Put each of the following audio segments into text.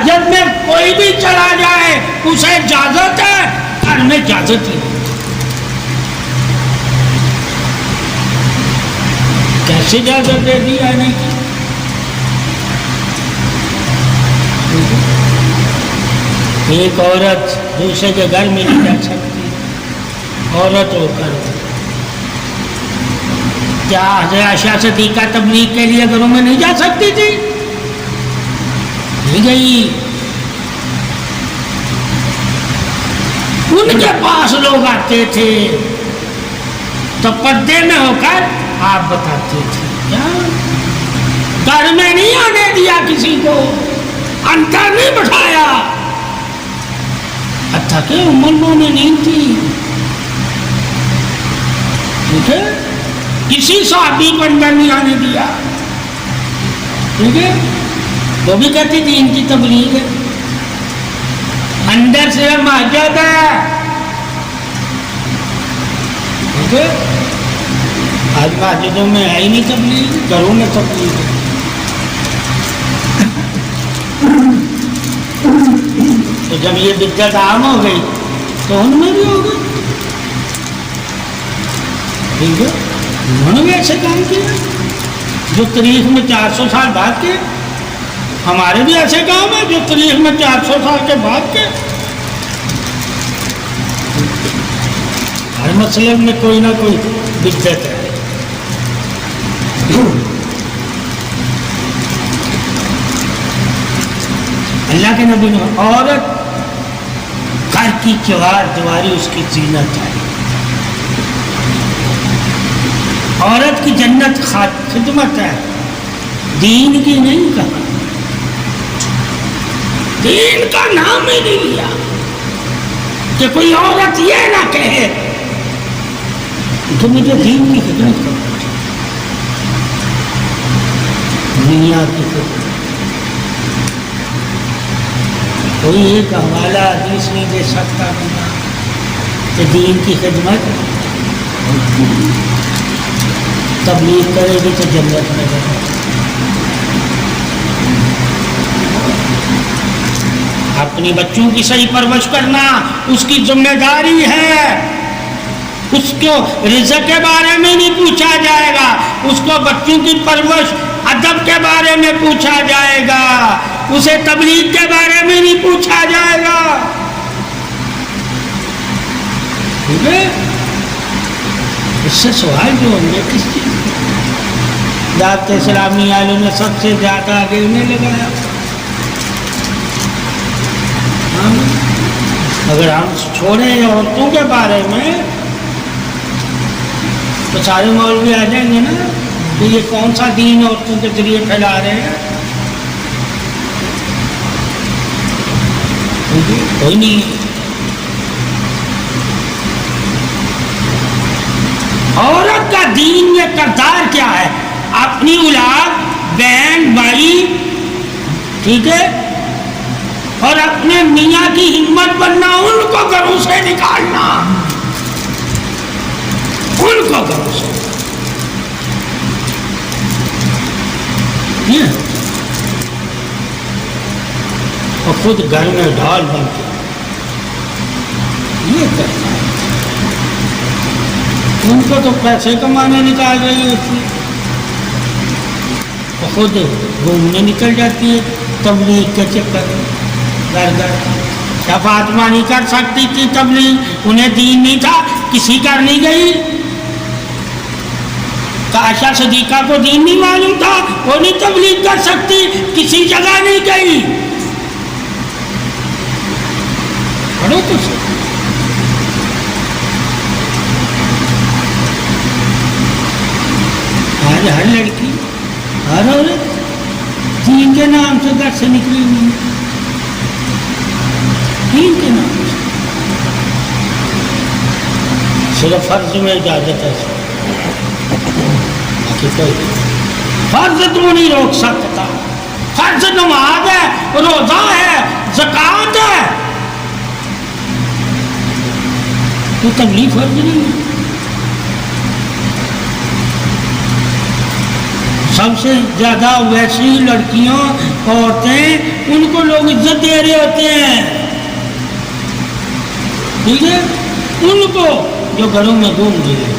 مسجد میں کوئی بھی چلا جائے اسے اجازت ہے، گھر میں اجازت ہی نہیں۔ کیسے اجازت دے دی آنے کی؟ ایک عورت دوسرے کے گھر میں نہیں جا سکتی، عورت ہو کر۔ کیا حضرت عائشہ صدیقہ تبلیغ کے لیے گھروں میں نہیں جا سکتی تھی؟ نہیں گئی۔ ان کے پاس لوگ آتے تھے تو پردے میں ہو کر آپ بتاتے تھے، کیا گھر میں نہیں آنے دیا، کسی کو اندر نہیں بٹھایا، حتیٰ کہ ام المومنین نہیں تھی، ٹھیک ہے، کسی صحابی کو اندر نہیں آنے دیا، ٹھیک ہے، وہ بھی کہتی تھی ان کی تبلیغ ہے، اندر سے مسجد ہے، ٹھیک ہے، آج مسجدوں میں ہے ہی نہیں تبلیغ، گھروں میں تبلیغ ہے۔ تو جب یہ بدعت عام ہو گئی تو ان میں بھی ہو گئی، ٹھیک ہے، انہوں نے بھی ایسے کام کیا جو تاریخ میں 400 سال بعد کے، ہمارے بھی ایسے کام ہیں جو تاریخ میں 400 سال کے بعد کے۔ ہر مسئلے میں کوئی نہ کوئی بدعت ہے۔ اللہ کے نبی نے عورت گھر کی چوار دیواری اس کی زینت ہے، عورت کی جنت خدمت ہے، دین کی نہیں کہا، دین کا نام ہی نہیں لیا کہ کوئی عورت یہ نہ کہے کہ مجھے دین کی خدمت کرنا چاہیے، دنیا کی خدمت۔ کوئی ایک حوالہ حدیث نہیں دے سکتا بنا کہ دین کی خدمت تبلیغ کرے گی تو جنت میں جائے۔ اپنی بچوں کی صحیح پرورش کرنا اس کی ذمہ داری ہے، اس کو رزق کے بارے میں نہیں پوچھا جائے گا، اس کو بچوں کی پرورش ادب کے بارے میں پوچھا جائے گا، اسے تبلیغ کے بارے میں نہیں پوچھا جائے گا، ٹھیک ہے۔ اس سے سوال جو ہوں گے کس چیز کی؟ دعوت اسلامی والوں نے سب سے زیادہ آگے انہیں لگایا۔ اگر ہم چھوڑیں عورتوں کے بارے میں تو سارے مولوی آ جائیں گے نا کہ یہ کون سا دین عورتوں کے ذریعے پھیلا رہے ہیں، کوئی نہیں۔ عورت کا دین میں کردار کیا ہے؟ اپنی اولاد، بہن، بھائی، ٹھیک ہے، اور اپنے میاں کی ہمت بننا، ان کو گھروں سے نکالنا، ان کو گھروں سے، اور خود گھر میں ڈھال بن کے یہ کرنا ہے۔ ان کو تو پیسے کمانے نکال رہی ہوتی ہے، اور خود گھومنے نکل جاتی ہے تبلیغ کے چکر میں گھر گھر۔ کیا فاطمہ نہیں کر سکتی تھی تبلیغ؟ انہیں دین نہیں تھا، کسی گھر نہیں گئی؟ عائشہ صدیقہ کو دین نہیں معلوم تھا، وہ نہیں تبلیغ کر سکتی، کسی جگہ نہیں گئی؟ پڑھو تو صحیح۔ آج ہر لڑکی، ہر عورت دین کے نام سے گھر سے نکلی ہوئی، دین کے نام سے، صرف فرض میں اجازت ہے، باقی کوئی فرض تو نہیں روک سکتا۔ فرض نماز ہے، روزہ ہے، زکوٰۃ ہے، تو تبلیغ فرض نہیں ہے۔ سب سے زیادہ ویسی لڑکیاں عورتیں ان کو لوگ عزت دے رہے ہوتے ہیں، ٹھیک ہے، ان کو جو گھروں میں گھوم رہے ہیں.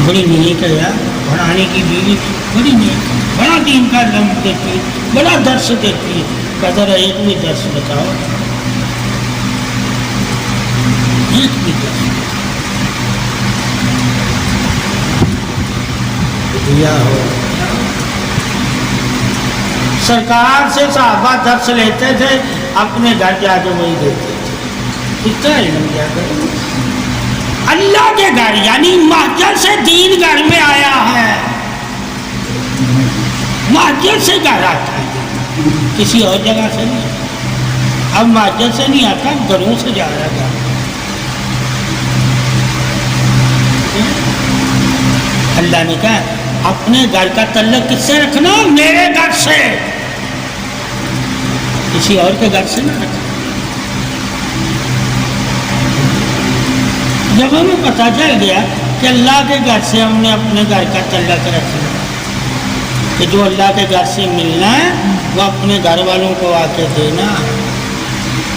بڑی نیک ہے یار، پڑھانے کی بیوی بڑی نیک، بڑا دین کا علم دیتی، بڑا درس دیتی ہے. کہتا رہا ایک بھی درس بتاؤ، ایک بھی درس دیا ہو. سرکار سے صحابہ درس لیتے تھے، اپنے گھر جا کے وہی دیتے تھے. اتنا علم کیا کریں. اللہ کے گھر یعنی مسجد سے دین گھر میں آیا ہے، مسجد سے گھر آتا ہے، کسی اور جگہ سے نہیں. اب مسجد سے نہیں آتا، گھروں سے جا رہا گھر. اللہ نے کہا اپنے گھر کا تعلق کس سے رکھنا؟ میرے گھر سے، کسی اور کے گھر سے نہ رکھنا. جب ہمیں پتہ چل گیا کہ اللہ کے گھر سے ہم نے اپنے گھر کا تعلق رکھنا، کہ جو اللہ کے گھر سے ملنا ہے وہ اپنے گھر والوں کو آ کے دینا،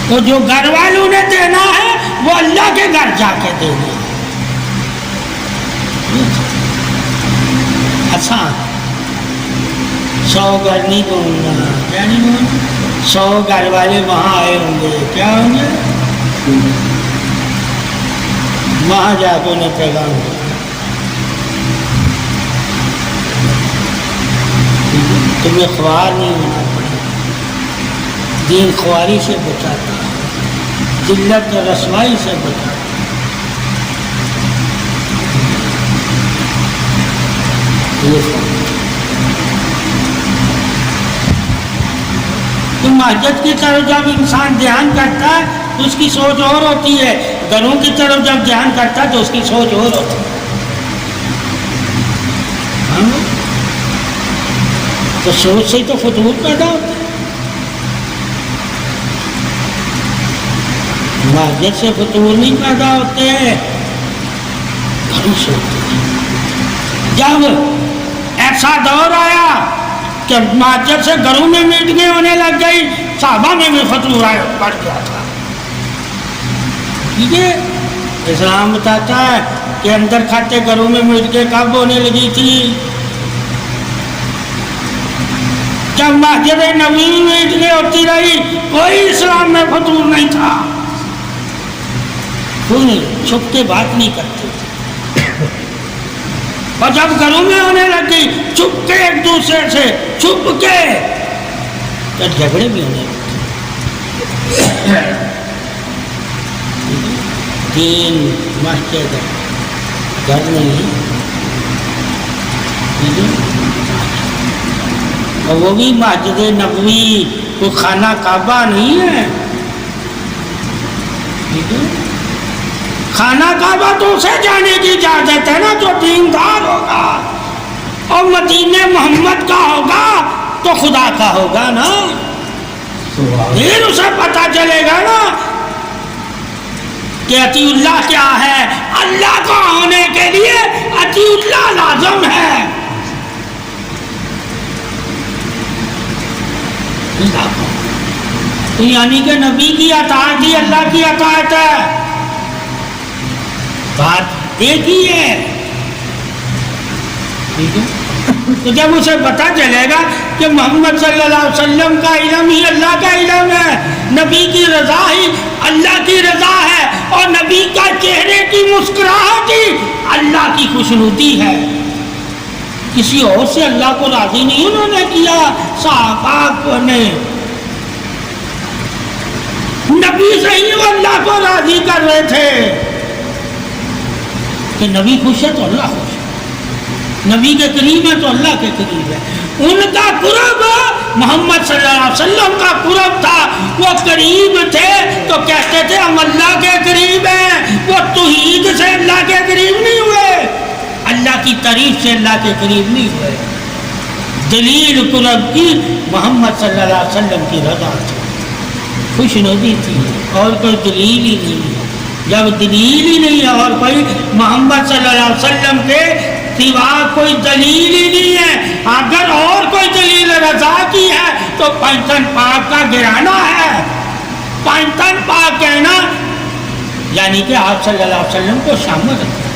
تو جو گھر والوں نے دینا ہے وہ اللہ کے گھر جا کے دینا. آسان، 100 گھر نہیں ڈھونڈنا. کیا نہیں ڈھونڈنا؟ 100 گھر والے وہاں آئے ہوں گے، کیا ہوں گے؟ وہاں جا کے انہیں پیغام دیا. تمہیں خوار نہیں ہونا پڑے. دین خواری سے بچاتا ہے، ذلت اور رسوائی سے بچاتا ہے. تو مسجد کی طرف جب انسان دھیان کرتا ہے تو اس کی سوچ اور ہوتی ہے، گھروں کی طرف جب دھیان کرتا ہے تو اس کی سوچ اور ہوتی ہے. تو سوچ سے ہی تو فتور پیدا ہوتا ہے. مسجد سے فتور نہیں پیدا ہوتے، گھروں سے ہوتے ہیں. جب ایسا دور آیا کہ مسجد سے گھروں میں میٹنگیں ہونے لگ گئی، صحابہ میں بھی فتور پڑ گیا تھا. ٹھیک ہے، اسلام بتاتا ہے کہ اندر کھاتے گھروں میں میٹنگیں کب ہونے لگی تھی؟ جب مسجد نبوی میں میٹنگیں ہوتی رہی، کوئی اسلام میں فتور نہیں تھا. کوئی نہیں، چھپ کے بات نہیں کرتے تھے. اور جب گھروں میں ہونے لگی، چھپ کے ایک دوسرے سے چھپ کے تو جھگڑے بھی ہونے لگے. دین مسجد گھر نہیں، اور وہ بھی مسجد نبوی، کوئی خانہ کعبہ نہیں ہے. خانہ کعبہ تو اسے جانے کی اجازت ہے نا جو دیندار ہوگا، اور مدینہ محمد کا ہوگا تو خدا کا ہوگا نا. پھر اسے پتہ چلے گا نا کہ اطیع اللہ کیا ہے. اللہ کو ہونے کے لیے اطیع اللہ لازم ہے. تو یعنی کہ نبی کی اطاعت ہی اللہ کی اطاعت ہے. بات ایک ہی ہے. ٹھیک ہے، تو جب اسے پتہ چلے گا کہ محمد صلی اللہ علیہ وسلم کا علم ہی اللہ کا علم ہے، نبی کی رضا ہی اللہ کی رضا ہے، اور نبی کا چہرے کی مسکراہٹ ہی اللہ کی خوشنودی ہے. کسی اور سے اللہ کو راضی نہیں انہوں نے کیا. صحابہ نے نبی سے ہی وہ اللہ کو راضی کر رہے تھے کہ نبی خوش ہے تو اللہ خوش ہے، نبی کے قریب ہے تو اللہ کے قریب ہے. ان کا قرب محمد صلی اللہ علیہ وسلم کا قرب تھا. وہ قریب تھے تو کہتے تھے ہم اللہ کے قریب ہیں. وہ توحید سے اللہ کے قریب نہیں ہوئے، اللہ کی تعریف سے اللہ کے قریب نہیں ہوئے. دلیل قرب کی محمد صلی اللہ علیہ وسلم کی رضا تھی، خوش ندی تھی، اور کوئی دلیل ہی نہیں ہے. جب دلیل ہی نہیں ہے اور کوئی محمد صلی اللہ علیہ وسلم کے سوا کوئی دلیل ہی نہیں ہے، اگر اور کوئی دلیل رضا کی ہے تو پنجتن پاک کا گرانا ہے. پنجتن پاک کہنا یعنی کہ آپ صلی اللہ علیہ وسلم کو شامل رکھنا.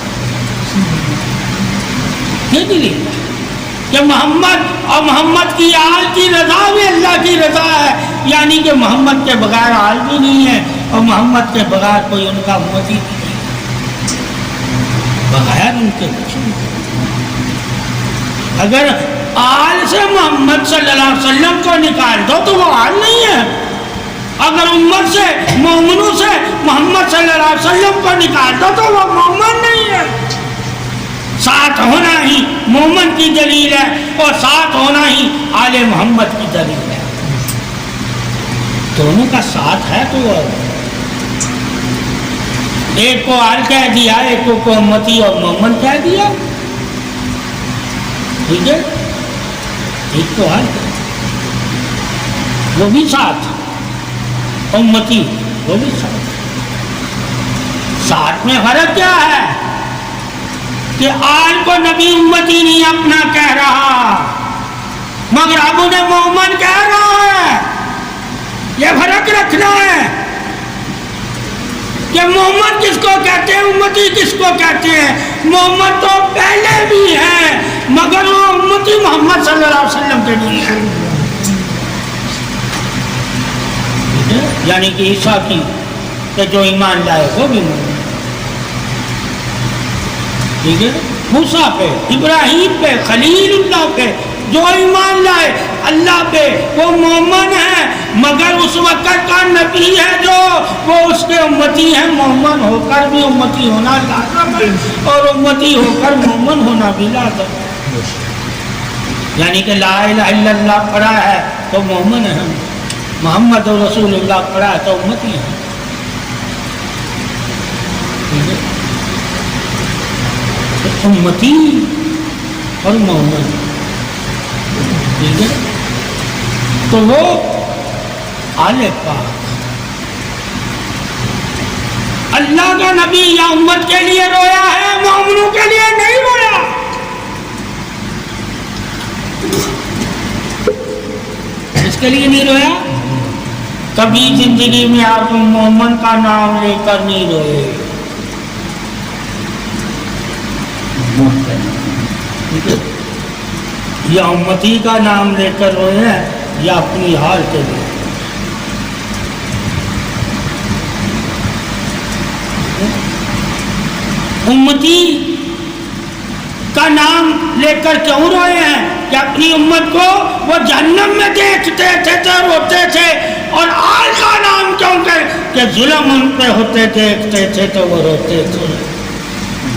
یہ دلیل ہے کہ محمد اور محمد کی آل کی رضا بھی اللہ کی رضا ہے، یعنی کہ محمد کے بغیر آل بھی نہیں ہے اور محمد کے بغیر کوئی ان کا امتی نہیں ہے، بغیر ان کے کچھ نہیں. اگر آل سے محمد صلی اللہ علیہ وسلم کو نکال دو تو وہ آل نہیں ہے، اگر امت سے مومنوں سے محمد صلی اللہ علیہ وسلم کو نکال دو تو وہ مومن نہیں ہے. ساتھ ہونا ہی مومن کی دلیل ہے اور ساتھ ہونا ہی آل محمد کی دلیل ہے. دونوں کا ساتھ ہے تو ایک کو آل کہہ دیا، ایک کو امتی اور مومن کہہ دیا. ٹھیک ہے، ایک کو آل کہہ دیا، وہ بھی ساتھ، امتی وہ بھی ساتھ. ساتھ میں فرق کیا ہے کہ آل کو نبی امتی نہیں اپنا کہہ رہا مگر اب انہیں مومن کہہ رہا ہے. یہ فرق رکھنا ہے کہ مومن کس کو کہتے ہیں، امتی کس کو کہتے ہیں. مومن تو پہلے بھی ہے مگر وہ امتی محمد صلی اللہ علیہ وسلم کے نہیں ہے. یعنی کہ عیسیٰ کی کہ جو ایمان لائے وہ بھی مومن. ٹھیک ہے، موسیٰ پہ، ابراہیم پہ، خلیل اللہ پہ جو ایمان لائے اللہ پہ وہ مومن ہے، مگر اس وقت کا نبی ہے جو وہ اس کے امتی ہیں. مومن ہو کر بھی امتی ہونا لازم ہے اور امتی ہو کر مومن ہونا بھی لازم ہے. یعنی کہ لا الہ الا اللہ پڑھا ہے تو مومن ہے، محمد رسول اللہ پڑھا ہے تو امتی ہے. ٹھیک ہے، امتی اور مومن. ٹھیک ہے، تو وہ آل پاک اللہ کا نبی یا امت کے لیے رویا ہے، مومنوں کے لیے نہیں رویا. اس کے لیے نہیں رویا. کبھی زندگی میں آپ مومن کا نام لے کر نہیں روئے. یا امتی کا نام لے کر روئے ہیں یا اپنی حال کے لیے. امتی کا نام لے کر کیوں روئے ہیں کہ اپنی امت کو وہ جہنم میں دیکھتے تھے تو روتے تھے، اور آل کا نام کیوں کہ ظلم ان پہ ہوتے دیکھتے تھے تو وہ روتے تھے.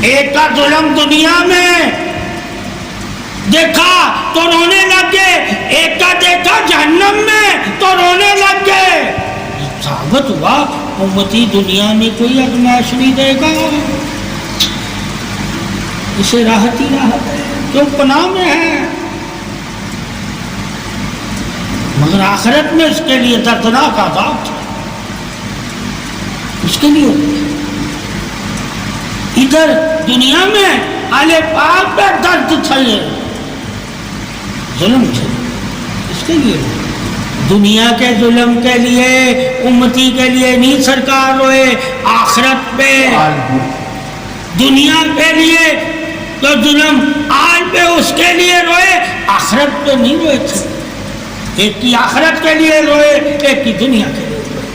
ایک کا ظلم دنیا میں دیکھا تو رونے لگ گئے، ایک کا دیکھا جہنم میں تو رونے لگ گئے. ثابت ہوا امتی دنیا میں کوئی ازمائش نہیں دے گا، اسے راحت ہی راحت ہے جو پناہ میں ہے، مگر آخرت میں اس کے لیے دردناک عذاب تھا. اس کے لیے ادھر دنیا میں آل پاک پہ درد تھا، یہ ظلم تھا. اس کے لیے دنیا کے ظلم کے لیے امتی کے لیے نہیں سرکار روئے، آخرت پہ دنیا کے لیے تو ظلم آل پہ اس کے لیے روئے، آخرت پہ نہیں روئے تھے. ایک کی آخرت کے لیے روئے، ایک کی دنیا کے لیے روئے.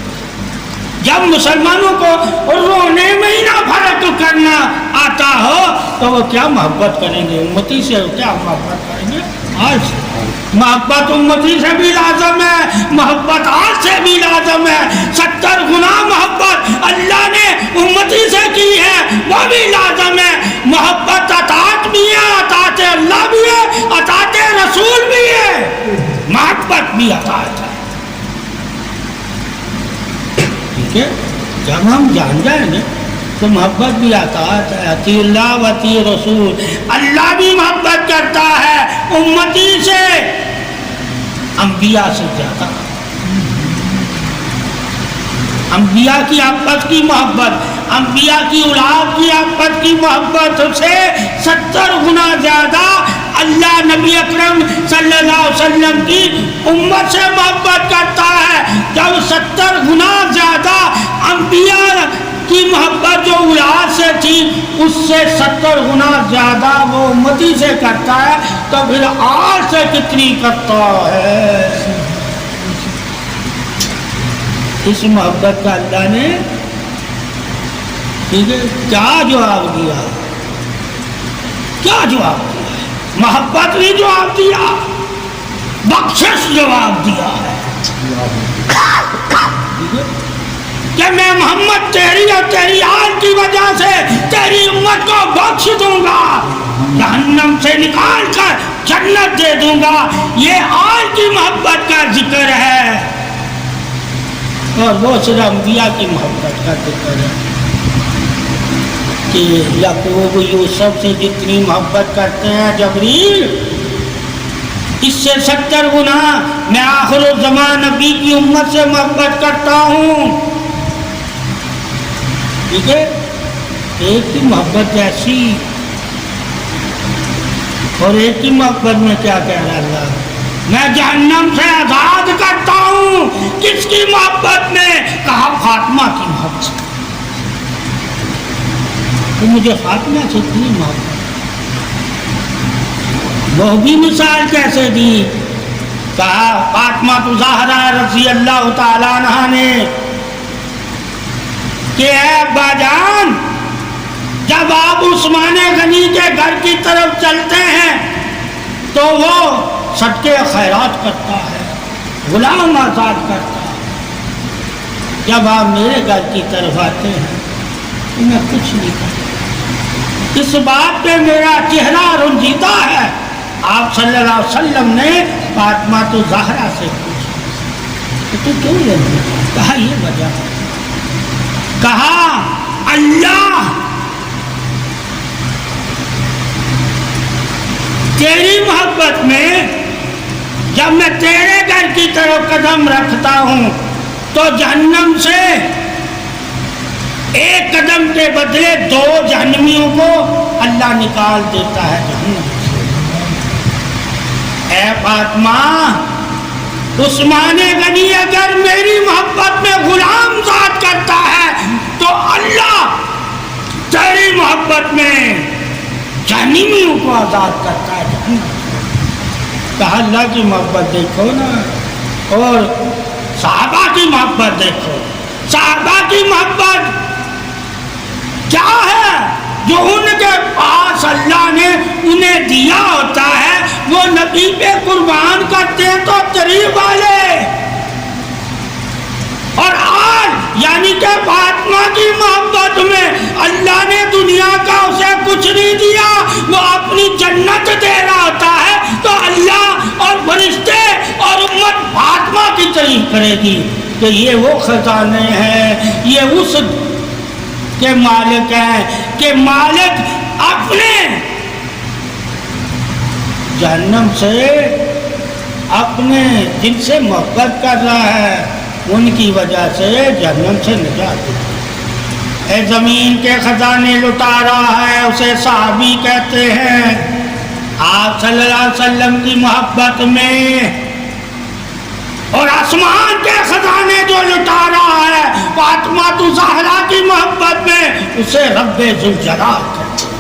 جب مسلمانوں کو رونے میں ہی نہ فرق کرنا آتا ہو تو وہ کیا محبت کریں گے امتی سے، کیا محبت کریں گے آج سے. محبت امتی سے بھی لازم ہے، محبت آج سے بھی لازم ہے. 70 گنا محبت اللہ نے امتی سے کی ہے وہ بھی لازم ہے. محبت اطاعت بھی ہے، اطاعت اللہ بھی ہے، اطاعت رسول بھی ہے، محبت بھی اطاعت ہے. ٹھیک ہے، جب ہم جان جائیں گے تو محبت بھی اطاعت ہے. اطیع اللہ و اطیع رسول. اللہ بھی محبت کرتا ہے امتی سے انبیاء سے زیادہ. انبیاء کی آپس کی محبت، انبیاء کی اولاد کی آپس کی محبت سے 70 گنا زیادہ اللہ نبی اکرم صلی اللہ علیہ وسلم کی امت سے محبت کرتا ہے۔ جب 70 گنا زیادہ انبیاء کی محبت جو اولاد سے تھی اس سے 70 گنا زیادہ وہ امتی سے کرتا ہے، تو پھر آج سے کتنی کرتا ہے؟ اس محبت کا اللہ نے کیا جواب دیا؟ کیا جواب دیا ہے؟ محبت نے جواب دیا، بخشش جواب دیا ہے کہ میں محمد تیری اور تیری آل کی وجہ سے تیری امت کو بخش دوں گا، جہنم سے نکال کر جنت دے دوں گا۔ یہ آل کی محبت کا ذکر ہے، اور وہ صرف انبیاء کی محبت کا ذکر ہے کہ یعقوب یوسف سے جتنی محبت کرتے ہیں جبریل، اس سے 70 گنا میں آخر الزمان نبی کی امت سے محبت کرتا ہوں۔ ٹھیک ہے، ایک کی محبت جیسی اور ایک کی محبت میں کیا کہہ رہا اللہ؟ میں جہنم سے آزاد کرتا ہوں۔ کس کی محبت میں؟ کہا فاطمہ کی محبت سے۔ تو مجھے فاطمہ سے اتنی محبت، وہ بھی مثال کیسے دی؟ کہا فاطمہ زہرا رضی اللہ تعالیٰ عنہا نے کہ اے ابا جان، جب آپ عثمان غنی کے گھر کی طرف چلتے ہیں تو وہ صدقے خیرات کرتا ہے، غلام آزاد کرتا ہے۔ جب آپ میرے گھر کی طرف آتے ہیں تو میں کچھ نہیں کرتا۔ اس بات پہ میرا چہرہ رنجیدہ ہے۔ آپ صلی اللہ علیہ وسلم نے فاطمہ زہرا سے پوچھا کہ تو کیوں رنجیدہ؟ کہا یہ وجہ، کہا اللہ تیری محبت میں جب میں تیرے گھر کی طرف قدم رکھتا ہوں تو جہنم سے ایک قدم کے بدلے 2 جہنمیوں کو اللہ نکال دیتا ہے جہنم سے۔ اے فاطمہ، عثمان غنی اگر میری محبت میں غلام ذات کرتا ہے تو اللہ تیری محبت میں جہنمیوں کو آزاد کرتا ہے جہنم سے۔ کہا اللہ کی محبت دیکھو نا، اور صحابہ کی محبت دیکھو۔ صحابہ کی محبت کیا ہے؟ جو ان کے پاس اللہ نے انہیں دیا ہوتا ہے وہ نبی پہ قربان کرتے ہیں تو قریب والے، اور آج یعنی کہ فاطمہ کی محبت میں اللہ نے دنیا کا اسے کچھ نہیں دیا، وہ اپنی جنت دے رہا ہوتا ہے تو اللہ اور فرشتے اور امت فاطمہ کی تعریف کرے گی کہ یہ وہ خزانے ہیں، یہ اس کے مالک ہیں کہ مالک اپنے جہنم سے اپنے جن سے محبت کر رہا ہے ان کی وجہ سے جہنم سے نجات دیتا ہے۔ اے زمین کے خزانے لٹا رہا ہے اسے صحابی کہتے ہیں۔ آپ صلی اللہ علیہ وسلم کی محبت میں اور آسمان کے خزانے جو لٹا رہا ہے فاطمہ زہرا کی محبت میں اسے رب ذوالجلال کہتے ہیں۔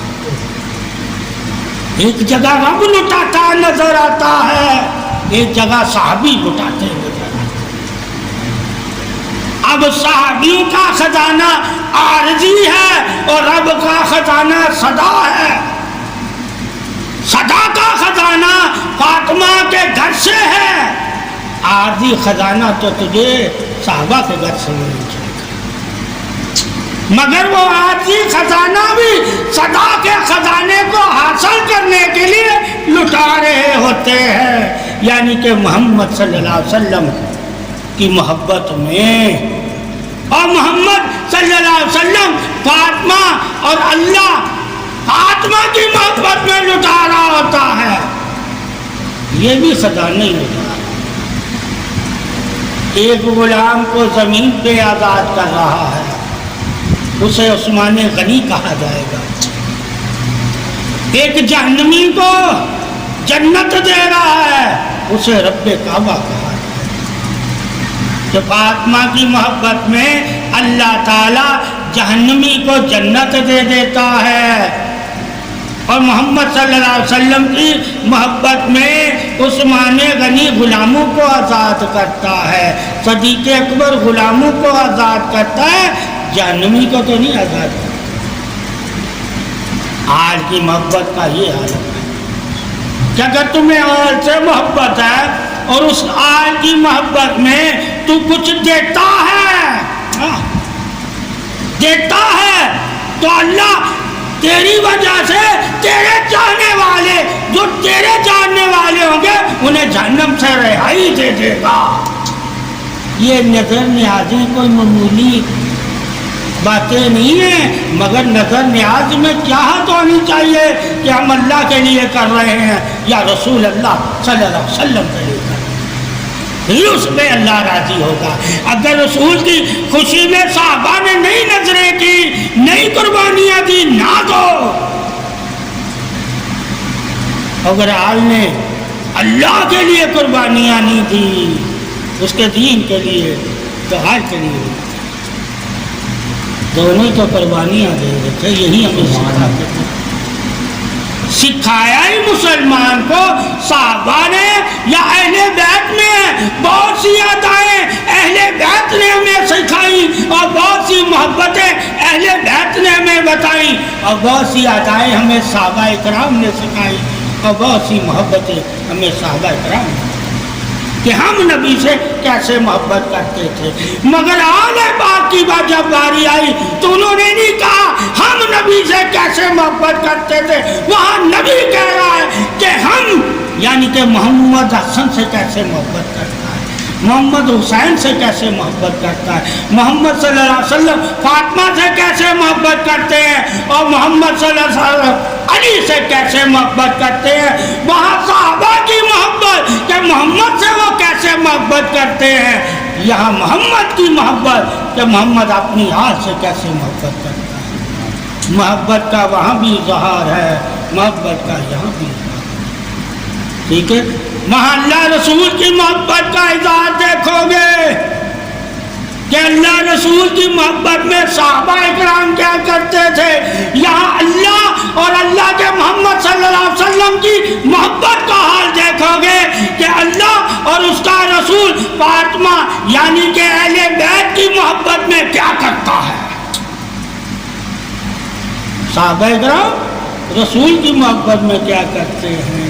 ایک جگہ رب لٹاتا نظر آتا ہے، ایک جگہ صحابی لٹاتے نظر آتے ہیں۔ اب صحابیوں کا خزانہ عارضی ہے اور رب کا خزانہ صدا ہے۔ صدا کا خزانہ فاطمہ کے گھر سے ہے، عارضی خزانہ تو تجھے صحابہ کے گھر سے مل جائے گا، مگر وہ عارضی خزانہ بھی صدا کے خزانے کو حاصل کرنے کے لیے لٹا رہے ہوتے ہیں، یعنی کہ محمد صلی اللہ علیہ وسلم کی محبت میں، اور محمد صلی اللہ علیہ وسلم فاطمہ اور اللہ فاطمہ کی محبت میں لٹا رہا ہوتا ہے، یہ بھی خزانہ ہی لٹا رہا ہے۔ ایک غلام کو زمین پہ آزاد کر رہا ہے، اسے عثمان غنی کہا جائے گا۔ ایک جہنمی کو جنت دے رہا ہے، اسے رب کعبہ کہا جائے گا۔ کہ فاطمہ کی محبت میں اللہ تعالیٰ جہنمی کو جنت دے دیتا ہے، اور محمد صلی اللہ علیہ وسلم کی محبت میں عثمان غنی غلاموں کو آزاد کرتا ہے، صدیق اکبر غلاموں کو آزاد کرتا ہے، جہنمی کو تو نہیں آزاد کرتا۔ آج کی محبت کا یہ حال ہے کہ اگر تمہیں آج سے محبت ہے اور اس آج کی محبت میں تو کچھ دیتا ہے تو اللہ تیری وجہ سے تیرے چاہنے والے جو تیرے جاننے والے ہوں گے انہیں جہنم سے رہائی دے دے گا۔ یہ نظر نیازی کوئی معمولی باتیں نہیں ہیں، مگر نظر نیاز میں چاہت ہونی چاہیے کہ ہم اللہ کے لیے کر رہے ہیں یا رسول اللہ صلی اللہ علیہ وسلم کے لیے کر رہے ہیں، پھر اس پہ اللہ راضی ہوگا۔ اگر رسول کی خوشی میں صحابہ نے نئی نظریں کی، نئی قربانیاں دی، نہ دو۔ اگر آل نے اللہ کے لیے قربانیاں نہیں دی، اس کے دین کے لیے، تو آل کے لیے دونوں تو قربانیاں دے رہے تھے۔ یہی ہمیں سکھاتے تھے، سکھایا ہی مسلمان کو صحابہ نے یا اہل بیت نے۔ بہت سی عطائیں اہل بیت نے ہمیں سکھائی اور بہت سی محبتیں اہل بیت نے ہمیں بتائی، اور بہت سی عطائیں ہمیں صحابہ اکرام نے سکھائی، اور بہت سی محبتیں ہمیں صحابہ اکرام نے کہ ہم نبی سے کیسے محبت کرتے تھے۔ مگر آل پاک کی بات جب باری آئی تو انہوں نے نہیں کہا ہم نبی سے کیسے محبت کرتے تھے، وہاں نبی کہہ رہا ہے کہ ہم، یعنی کہ محمد حسن سے کیسے محبت کرتا ہے، محمد حسین سے کیسے محبت کرتا ہے، محمد صلی اللہ علیہ وسلم فاطمہ سے کیسے محبت کرتے ہیں، اور محمد صلی اللہ علیہ وسلم علی سے کیسے محبت کرتے ہیں۔ وہاں صحابہ کی محبت کہ محمد سے وہ کیسے محبت کرتے ہیں، یہاں محمد کی محبت کہ محمد اپنی آل سے کیسے محبت کرتا ہے۔ محبت کا وہاں بھی اظہار ہے، محبت کا یہاں بھی اظہار ہے، ٹھیک ہے۔ وہاں اللہ رسول کی محبت کا اظہار دیکھو گے کہ اللہ رسول کی محبت میں صحابہ اکرام کیا کرتے تھے، یہاں اللہ اور اللہ کے محمد صلی اللہ علیہ وسلم کی محبت کا حال دیکھو گے کہ اللہ اور اس کا رسول فاطمہ یعنی کہ اہل بیت کی محبت میں کیا کرتا ہے۔ صحابہ اکرام رسول کی محبت میں کیا کرتے ہیں،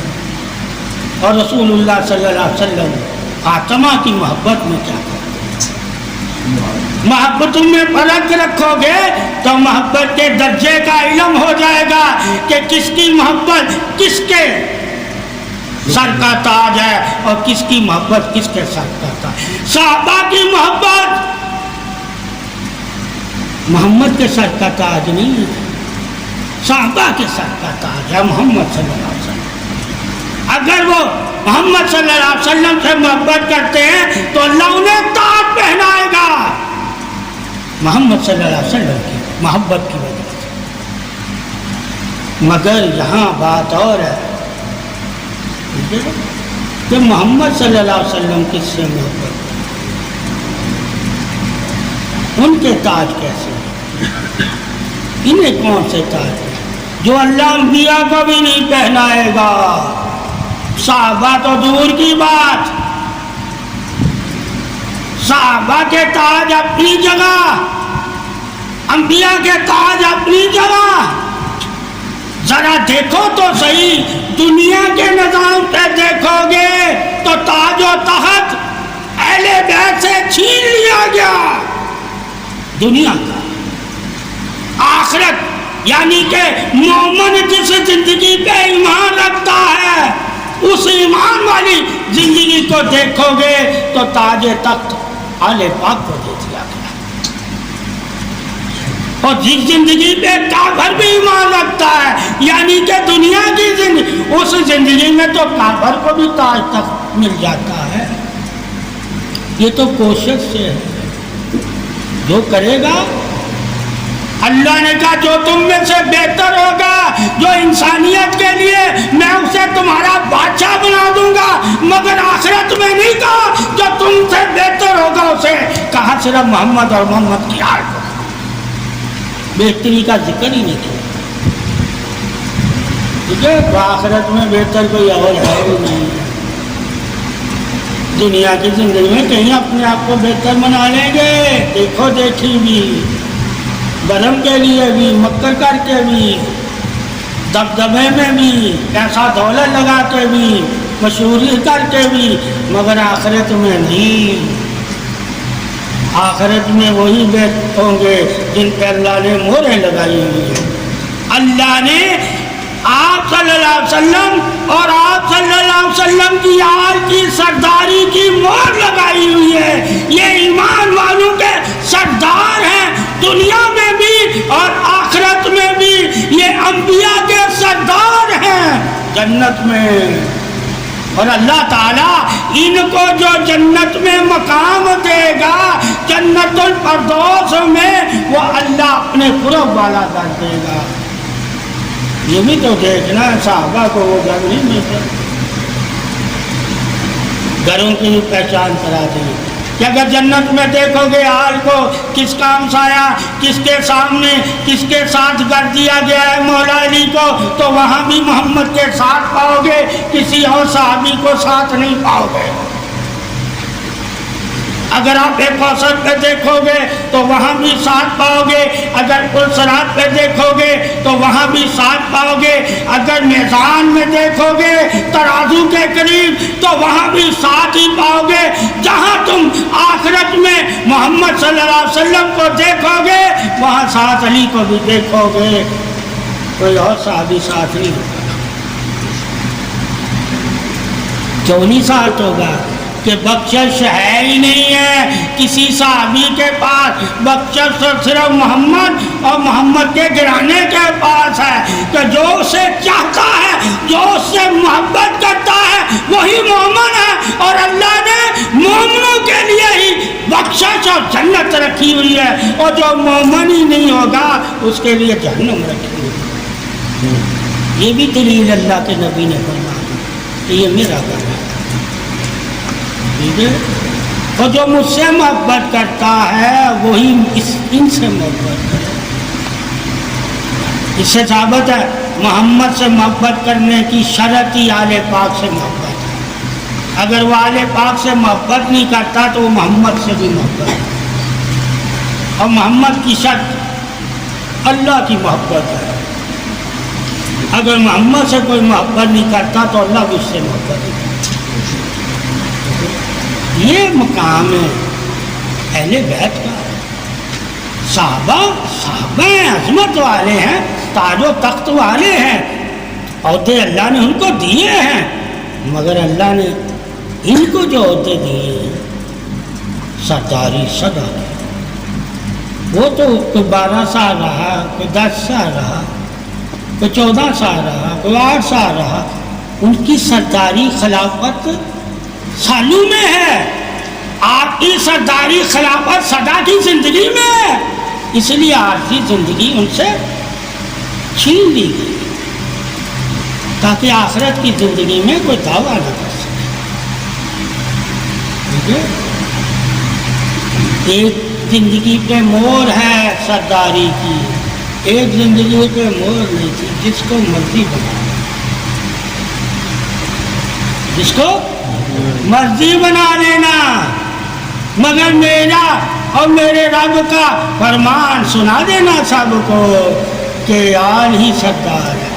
اور رسول اللہ صلی اللہ علیہ وسلم فاطمہ کی محبت میں کیا کرتے ہیں۔ محبتوں میں فرق رکھو گے تو محبت کے درجے کا علم ہو جائے گا کہ کس کی محبت کس کے سر کا تاج ہے اور کس کی محبت کس کے سر کا تاج۔ صحابہ کی محبت محمد کے سر کا تاج نہیں ہے، صحابہ کے سر کا تاج ہے محمد صلی اللہ علیہ وسلم۔ اگر وہ محمد صلی اللہ علیہ وسلم سے محبت کرتے ہیں تو اللہ انہیں تاج پہنائے گا محمد صلی اللہ علیہ وسلم کی محبت کی وجہ سے۔ مگر یہاں بات اور ہے کہ محمد صلی اللہ علیہ وسلم کس سے محبت، ان کے تاج کیسے، انہیں کون سے تاج ہے جو اللہ انبیاء کو بھی نہیں پہنائے گا، صحابہ تو دور کی بات۔ صحابہ کے تاج اپنی جگہ، انبیاء کے تاج اپنی جگہ۔ ذرا دیکھو تو صحیح، دنیا کے نظام پہ دیکھو گے تو تاج و تخت اہل بیت سے چھین لیا گیا دنیا کا۔ آخرت یعنی کہ مومن جس زندگی پہ ایمان رکھتا ہے اس ایمان والی زندگی کو دیکھو گے تو تاج تخت آل پاک کو دے دیا گیا، اور جس زندگی پہ کافر بھی ایمان رکھتا ہے یعنی کہ دنیا کی زندگی، اس زندگی میں تو کافر کو بھی تاج تخت مل جاتا ہے۔ یہ تو کوشش سے ہے، جو کرے گا اللہ نے کہا جو تم میں سے بہتر ہوگا، جو انسانیت کے لیے میں اسے تمہارا بادشاہ بنا دوں گا، مگر آخرت میں نہیں کہا جو تم سے بہتر ہوگا اسے کہا صرف محمد اور محمد کی آل کو، بہتری کا ذکر ہی نہیں کیا۔ ٹھیک ہے، تو آخرت میں بہتر کوئی اور ہے ہی نہیں۔ دنیا کی زندگی میں کہیں اپنے آپ کو بہتر بنا لیں گے، دیکھو دیکھی بھی، گرم کے لیے بھی، مکر کر کے بھی، دبدبے میں بھی، پیسہ دولت لگا کے بھی، مشہوری کر کے بھی، مگر آخرت میں نہیں۔ آخرت میں وہی بہتر ہوں گے جن پہ اللہ نے مہریں لگائی ہوئی ہیں۔ اللہ نے آپ صلی اللہ علیہ وسلم اور آپ صلی اللہ علیہ وسلم کی آل کی سرداری کی مہر لگائی ہوئی ہے۔ یہ ایمان والوں کے سردار ہیں، دنیا میں بھی اور آخرت میں بھی یہ انبیاء کے سردار ہیں جنت میں۔ اور اللہ تعالیٰ ان کو جو جنت میں مقام دے گا، جنت الفردوس میں، وہ اللہ اپنے قرب والا کر دے گا۔ یہ بھی تو دیکھنا ہے، صحابہ کو وہ گھر نہیں ملتے، گھروں کی بھی پہچان کرا دی کہ اگر جنت میں دیکھو گے حال کو، کس کا ہمسایہ کس کے سامنے کس کے ساتھ کر دیا گیا ہے مولا علی کو، تو وہاں بھی محمد کے ساتھ پاؤ گے، کسی اور صحابی کو ساتھ نہیں پاؤ گے۔ اگر آپ کوثر پہ دیکھو گے تو وہاں بھی ساتھ پاؤ گے، اگر پل صراط پہ دیکھو گے تو وہاں بھی ساتھ پاؤ گے، اگر میزان میں دیکھو گے ترازو کے قریب تو وہاں بھی ساتھ ہی پاؤ گے۔ جہاں تم آخرت میں محمد صلی اللہ علیہ وسلم کو دیکھو گے وہاں ساتھ علی کو بھی دیکھو گے، کوئی اور صحابی ساتھ نہیں ہوگا۔ کیوں نہیں ساتھ ہوگا؟ کہ بخشش ہے ہی نہیں ہے کسی صحابی کے پاس، بخشش تو صرف محمد اور محمد کے گھرانے کے پاس ہے، کہ جو اسے چاہتا ہے، جو اس سے محبت کرتا ہے وہی مومن ہے، اور اللہ نے مومنوں کے لیے ہی بخشش اور جنت رکھی ہوئی ہے، اور جو مومن ہی نہیں ہوگا اس کے لیے جہنم رکھی ہوئی ہے۔ یہ بھی دلیل اللہ کے نبی نے فرمایا کہ یہ میرا گھر ہے، اور جو مجھ سے محبت کرتا ہے وہی ان سے محبت کرے۔ اس سے ثابت ہے محمد سے محبت کرنے کی شرط ہی آل پاک سے محبت ہے۔ اگر وہ آل پاک سے محبت نہیں کرتا تو وہ محمد سے بھی محبت ہے، اور محمد کی شرط اللہ کی محبت ہے۔ اگر محمد سے کوئی محبت نہیں کرتا تو اللہ بھی اس سے محبت نہیں کرتا۔ یہ مقام ہے اہل بیت کا۔ صحابہ عظمت والے ہیں، تاج و تخت والے ہیں، عہدے اللہ نے ان کو دیے ہیں، مگر اللہ نے ان کو جو عہدے دیے ہیں سرداری صدا، وہ تو کوئی 12 سال رہا، کوئی 10 سال رہا، کوئی 14 سال رہا، کوئی 8 سال رہا، ان کی سرداری خلافت سالوں میں ہے۔ آپ کی سرداری خلافت سدا کی زندگی میں ہے، اس لیے آج کی زندگی ان سے چھین لی گئی تاکہ آخرت کی زندگی میں کوئی دعویٰ نہ کر سکے۔ ٹھیک ہے، ایک زندگی پہ مہر ہے سرداری کی، ایک زندگی پہ مہر نہیں تھی، جس کو مرضی بنا، جس کو مرضی بنا لینا، مگر میرا اور میرے رب کا فرمان سنا دینا سب کو کہ آل ہی سردار ہے،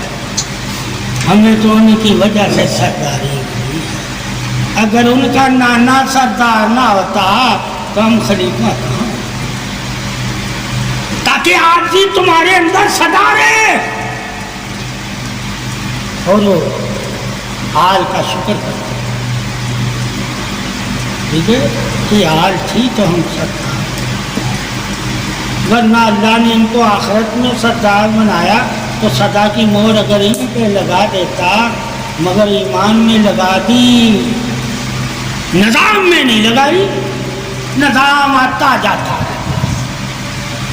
ہمیں تو ان کی وجہ سے سرداری ہوئی ہے۔ اگر ان کا نانا سردار نہ ہوتا تو ہم خلیفہ کہاں، تاکہ آج بھی تمہارے اندر صدا رہے اور وہ آل کا شکر کرتے۔ ٹھیک ہے کہ حال تھی تو ہم سردار، ورنہ اللہ نے ان کو آخرت میں سردار بنایا تو صدا کی مہر اگر ان پہ لگا دیتا، مگر ایمان میں لگا دی، نظام میں نہیں لگائی۔ نظام آتا جاتا ہے.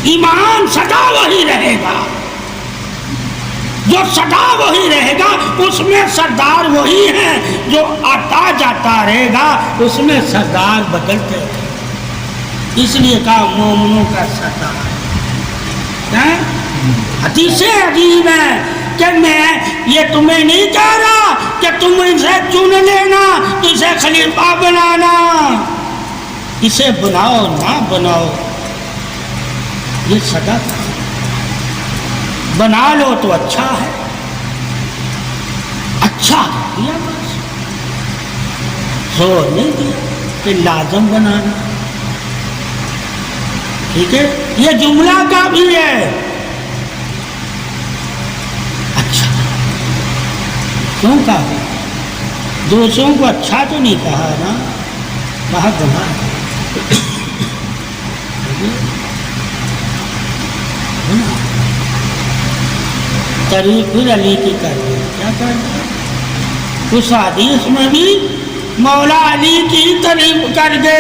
ایمان سدا وہی رہے گا، جو سدا وہی رہے گا، اس میں سردار وہی ہیں. جو آتا جاتا رہے گا اس میں سردار بدلتے رہے گا. اس لیے کہا مومنوں کا سردار. حدیث عجیب ہے کہ میں یہ تمہیں نہیں کہہ رہا کہ تم اسے چن لینا، اسے خلیفہ بنانا. اسے بناؤ نہ بناؤ یہ سدا بنا لو تو اچھا ہے، اچھا دیا بس، زور نہیں دیا کہ لازم بنانا. ٹھیک ہے، یہ جملہ کا بھی ہے. اچھا کیوں کہا؟ دوسروں کو اچھا تو نہیں کہا نا، کہا بنا. طریق پھر علی کی کر دیا. کیا کر دیا؟ اس حدیث میں بھی مولا علی کی تعریف کر دے.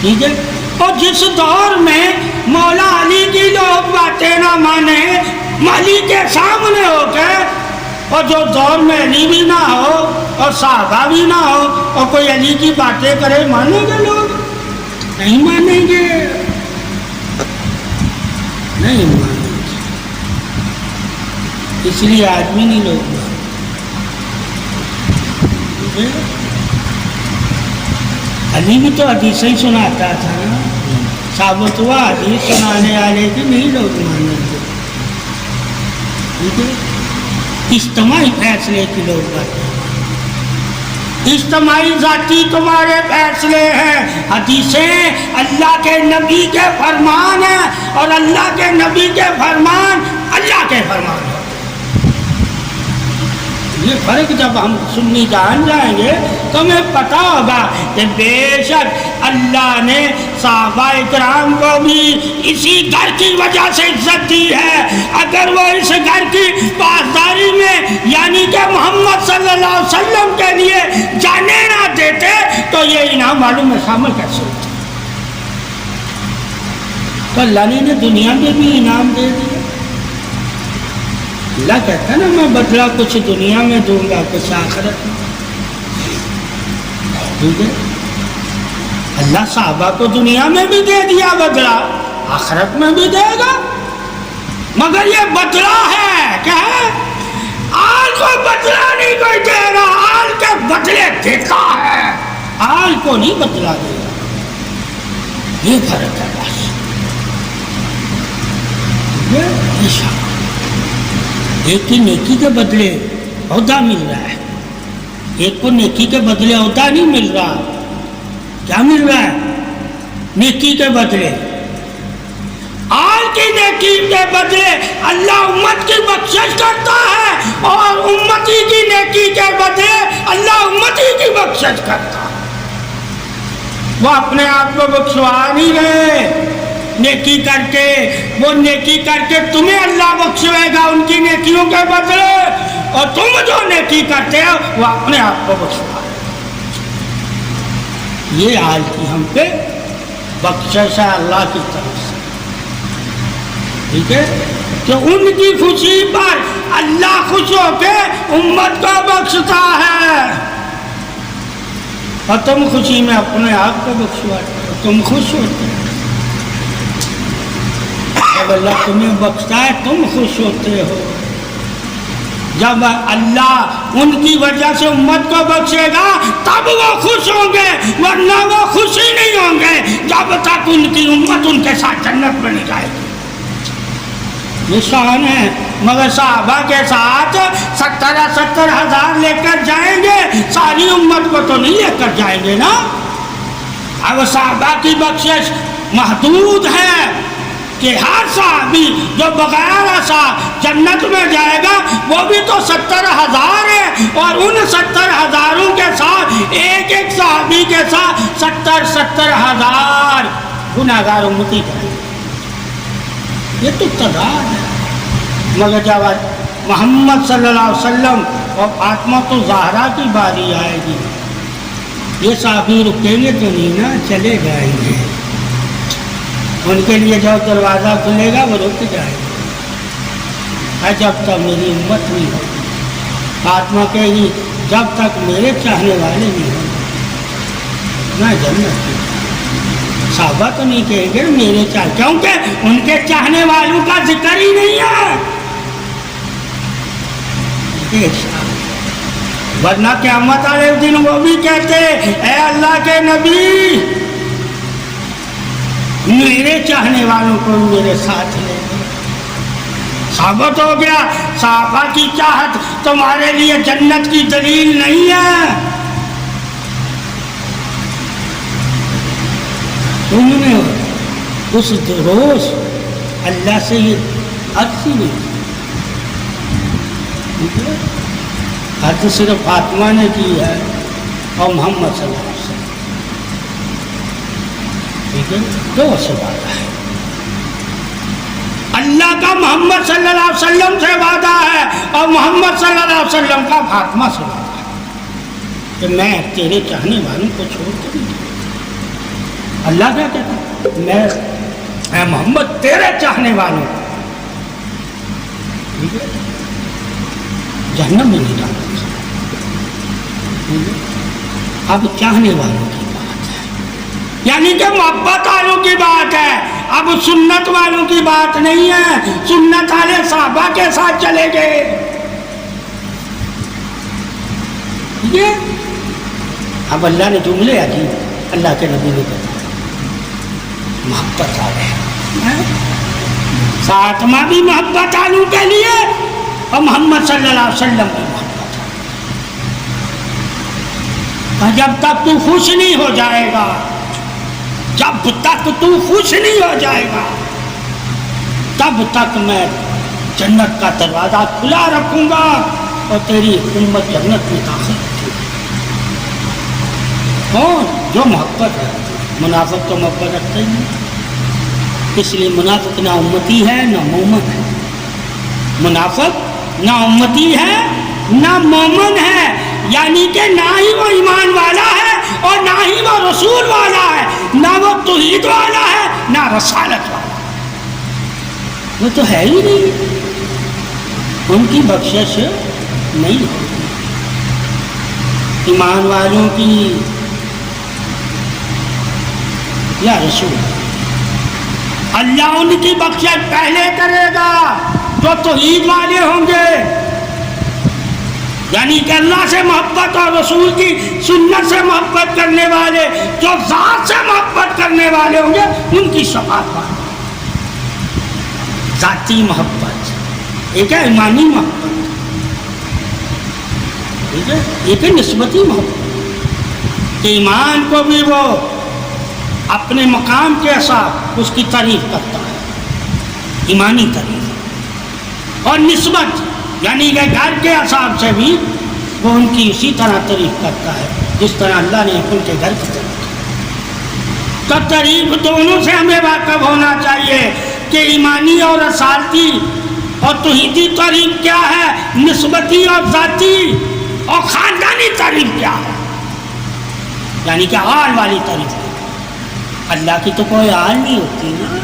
ٹھیک ہے، اور جس دور میں مولا علی کی لوگ باتیں نہ مانے علی کے سامنے ہو کے، اور جو دور میں علی بھی نہ ہو اور صحابہ بھی نہ ہو اور کوئی علی کی باتیں کرے، مانیں گے لوگ؟ نہیں مانیں گے، نہیں مانیں گے. اس لیے آدمی نہیں لوگ علی بھی تو حدیث ہی سناتا تھا نا. ثابت ہوا حدیث سنانے والے کی نہیں لوگ مانیں گے. ٹھیک ہے، اجتماعی فیصلے کی لوگ باتیں، اجتماعی ذاتی تمہارے فیصلے ہیں. حدیثیں اللہ کے نبی کے فرمان ہیں، اور اللہ کے نبی کے فرمان اللہ کے فرمان ہیں. یہ فرق جب ہم سنی جان جائیں گے تو ہمیں پتہ ہوگا کہ بے شک اللہ نے صحابہ کرام کو بھی اسی گھر کی وجہ سے عزت دی ہے. اگر وہ اس گھر کی پاسداری میں یعنی کہ محمد صلی اللہ علیہ وسلم کے لیے جانے نہ دیتے تو یہ انعام معلوم ہے شامل کیسے ہوتا. تو اللہ نے دنیا میں بھی انعام دے دیا. اللہ کہتا ہے نا میں بدلہ کچھ دنیا میں دوں گا کچھ آخرت میں. ٹھیک ہے، اللہ صحابہ کو دنیا میں بھی دے دیا بدلہ، آخرت میں بھی دے گا. مگر یہ بدلہ ہے کیا ہے؟ آل کو بدلہ نہیں کوئی دے رہا، آل کے بدلے دیتا ہے، آل کو نہیں بدلہ دے رہا. یہ فرق ہے بس. ایک کی نیکی کے بدلے عہدہ مل رہا ہے، ایک کو نیکی کے بدلے عہدہ نہیں مل رہا. کیا مل رہا ہے؟ نیکی کے بدلے. آل کی نیکی کے بدلے اللہ امت کی بخشش کرتا ہے، اور امتی کی نیکی کے بدلے اللہ امتی کی بخشش کرتا ہے. وہ اپنے آپ کو بخشوا نہیں رہے نیکی کر کے، وہ نیکی کر کے تمہیں اللہ بخشوے گا ان کی نیکیوں کے بدلے، اور تم جو نیکی کرتے ہو وہ اپنے آپ کو بخشوا. یہ آج کی ہم پہ بخشش ہے اللہ کی طرف سے. ٹھیک ہے، کہ ان کی خوشی پر اللہ خوش ہو کے امت کو بخشتا ہے، اور تم خوشی میں اپنے آپ کو بخشواتے ہو، تم خوش ہوتے ہو. جب اللہ تمہیں بخشتا ہے تم خوش ہوتے ہو. جب اللہ ان کی وجہ سے امت کو بخشے گا تب وہ خوش ہوں گے، ورنہ وہ خوش ہی نہیں ہوں گے جب تک ان کی امت ان کے ساتھ جنت میں نہیں جائے گی. یہ شان ہے. مگر صحابہ کے ساتھ 70,000 لے کر جائیں گے، ساری امت کو تو نہیں لے کر جائیں گے نا. اب صحابہ کی بخشش محدود ہے کہ ہر صحابی جو بغیر صاحب جنت میں جائے گا وہ بھی تو 70,000 ہے، اور ان 70,000 کے ساتھ ایک ایک صحابی کے ساتھ 70,000 گناہگار امتی جائے. یہ تو تعداد ہے. مگر جب محمد صلی اللہ علیہ وسلم اور فاطمہ تو زہرا کی باری آئے گی یہ صحابی رکیں گے تو نہیں نا، چلے جائیں گے. ان کے لیے جو دروازہ کھلے گا وہ رک جائے گا. جب تک میری امت نہیں ہوگی. فاطمہ کہے گی جب تک میرے چاہنے والے نہیں ہوں گے میں جنت کی. صحابہ تو نہیں کہیں گے میرے چاہنے، کیونکہ ان کے چاہنے والوں کا ذکر ہی نہیں ہے. ورنہ قیامت والے دن وہ بھی کہتے اے اللہ کے نبی میرے چاہنے والوں کو میرے ساتھ لے. ثابت ہو گیا صحابہ کی چاہت تمہارے لیے جنت کی دلیل نہیں ہے. تم نے اس روز اللہ سے یہ عرض ہی نہیں. عرض صرف فاطمہ نے کی ہے اور محمد صلی اللہ علیہ وسلم. ٹھیک ہے، دو سے وعدہ ہے. اللہ کا محمد صلی اللہ علیہ وسلم سے وعدہ ہے اور محمد صلی اللہ علیہ وسلم کا فاطمہ سے وعدہ ہے کہ میں تیرے چاہنے والوں کو چھوڑ کر نہیں. اللہ کیا کہتا ہے میں محمد تیرے چاہنے والوں کو ٹھیک ہے جہنم میں نہیں ڈالوں. اب چاہنے والوں کی بات ہے، یعنی کہ محبت والوں کی بات ہے. اب سنت والوں کی بات نہیں ہے. سنت والے صحابہ کے ساتھ چلے گئے. یہ اب اللہ نے جملے عجیب اللہ کے نبی نے کہا محبت والے. فاطمہ بھی محبت والوں کے لیے اور محمد صلی اللہ علیہ وسلم بھی محبت. جب تک تو خوش نہیں ہو جائے گا، جب تک تو خوش نہیں ہو جائے گا تب تک میں جنت کا دروازہ کھلا رکھوں گا اور تیری امت جنت میں داخل رکھوں گا. اور جو محبت ہے، منافق تو محبت رکھتے ہی نہیں. اس لیے منافق نہ امتی ہے نہ مومن ہے. منافق نہ امتی ہے نہ مومن ہے، یعنی کہ نہ ہی وہ ایمان والا ہے اور نہ ہی وہ رسول والا ہے، نہ وہ توحید والا ہے نہ رسالت والا. وہ تو ہے ہی نہیں. ان کی بخشش نہیں ہوتی. ایمان والوں کی یا رسول اللہ ان کی بخشش پہلے کرے گا جو توحید والے ہوں گے، یعنی کہ اللہ سے محبت اور رسول کی سنت سے محبت کرنے والے، جو ذات سے محبت کرنے والے ہوں گے ان کی شفاعت پائیں. ذاتی محبت ایک ہے، ایمانی محبت ٹھیک ہے، ایک ہے نسبتی محبت کہ ایمان کو بھی وہ اپنے مقام کے حساب اس کی تعریف کرتا ہے، ایمانی تعریف. اور نسبت یعنی کہ گھر کے حساب سے بھی وہ ان کی اسی طرح تعریف کرتا ہے جس طرح اللہ نے ان کے گھر کی تعریف کی. تو تعریف دونوں سے ہمیں واقف ہونا چاہیے کہ ایمانی اور رسالتی اور توحیدی تعریف کیا ہے، نسبتی اور ذاتی اور خاندانی تعریف کیا ہے، یعنی کہ آل والی تعریف. اللہ کی تو کوئی آل نہیں ہوتی نا.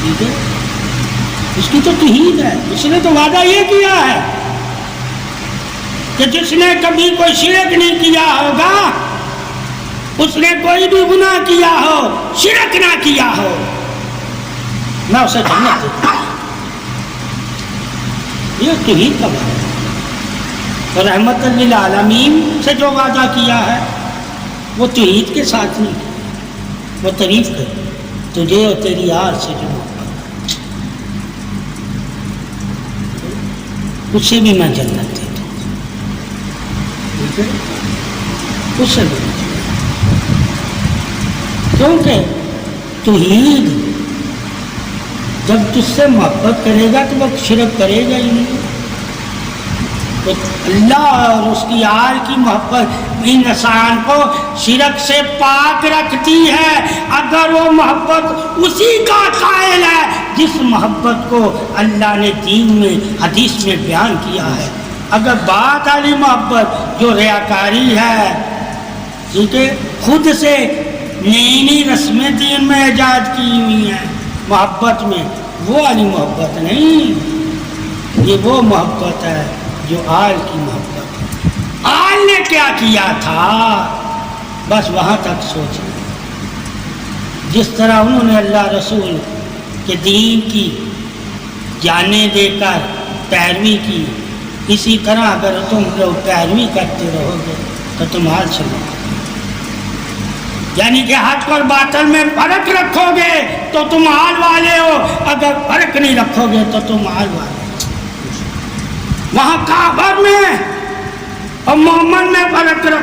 ٹھیک ہے، اس کی تو توحید ہے. اس نے تو وعدہ یہ کیا ہے کہ جس نے کبھی کوئی شرک نہیں کیا ہوگا، اس نے کوئی بھی گناہ کیا ہو، شرک نہ کیا ہو، میں اسے جنت دیتا ہوں. یہ توحید کا وعدہ ہے. اور رحمت للعالمین سے جو وعدہ کیا ہے وہ توحید کے ساتھ نہیں کیا. وہ تعریف کری تجھے اور تیری یار سے جو اس سے بھی میں جنت دیتا ہوں. ٹھیک ہے، اس سے بھی کیونکہ توحید جب تجھ سے محبت کرے گا تو وہ شرک کرے گا ہی نہیں. تو اللہ اور اس کی آل کی محبت انسان کو شرک سے پاک رکھتی ہے اگر وہ محبت اسی کا قائل ہے جس محبت کو اللہ نے دین میں حدیث میں بیان کیا ہے اگر بات علی محبت جو ریاکاری ہے، ٹھیک ہے، خود سے نئی نئی رسمیں دین میں ایجاد کی ہوئی ہیں محبت میں، وہ علی محبت نہیں، یہ وہ محبت ہے جو آل کی محبت ہے۔ آل نے کیا کیا تھا بس وہاں تک سوچیں، جس طرح انہوں نے اللہ رسول کے دین کی جانیں دے کر پیروی کی، اسی طرح اگر تم لوگ پیروی کرتے رہو گے تو تم حال سنو، یعنی کہ حق اور باطل میں فرق رکھو گے تو تم حال والے ہو، اگر فرق نہیں رکھو گے تو تم حال والے ہو۔ وہاں کعبہ میں اور محمد میں فرق رکھو۔